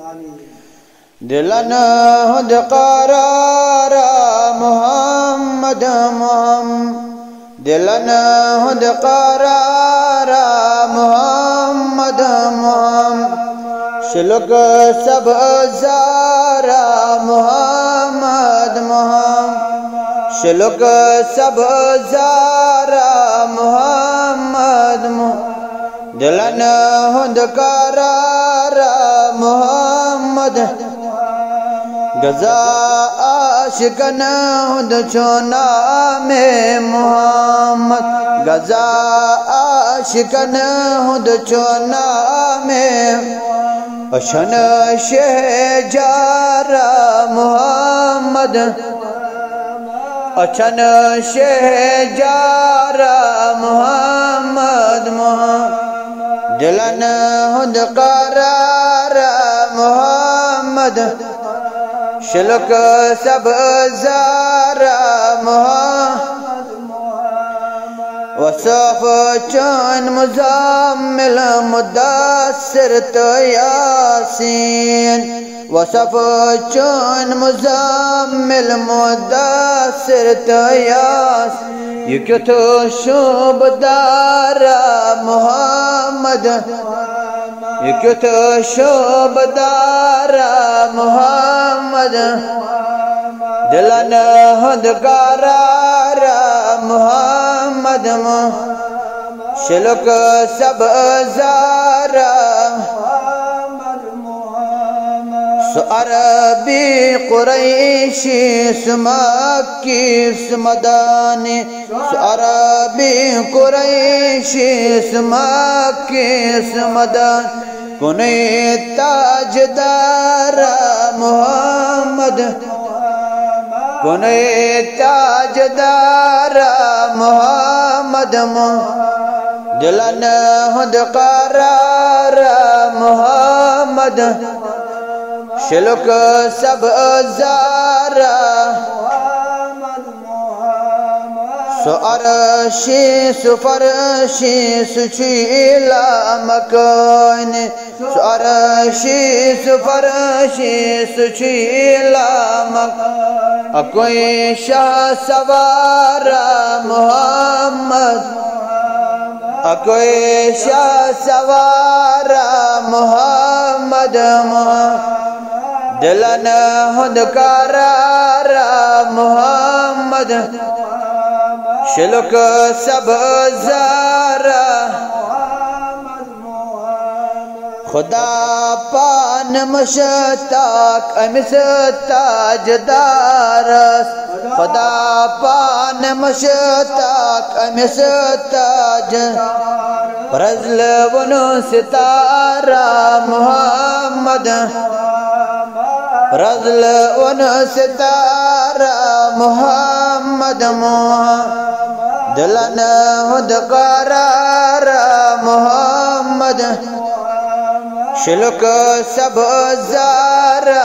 دلنا ہد قرارا محمد محمد دلنا ہد قرارا محمد محمد شلک سب زارا محمد محمد شلک سب زارا محمد محمد دلنا ہد قرارا محمد غزا عاشقن ہد چونا میں محمد غزا عاشقن ہد چونا میں اشن شہ جارا محمد اشن شہ جارا محمد محمد دلن ہد قرارا محمد شلک سب زارا محمد وصف چون مزامل مدثر تو یاسین وصف چون مزامل مدثر تو یاسین یہ کیوں تو شوب دارا محمد یہ کیوں تو شوب دارا محمد دلن ہد قرارا محمد شلک سب زارا سو عربی قریشی سو مکی سو مدانی سو عربی قریشی سو مکی سو مدانی کنی تاجدارا محمد کنی تاجدارا محمد دلن ہد قرارا محمد شلک سب زارا سو عرشی سو فرشی سو چیلا مکان سو عرشی سو فرشی سو چیلا مکان اکوئی شاہ سوارا محمد اکوئی شاہ سوارا محمد دلن ہد قرارا محمد شلک سب زارا خدا پان مشتاق امس تاجدارس خدا پان مشتاق امس تاج رزل ونو ستارا محمد رزل ونو ستارا محمد دلن ہد قرارا محمد شلک سب زارا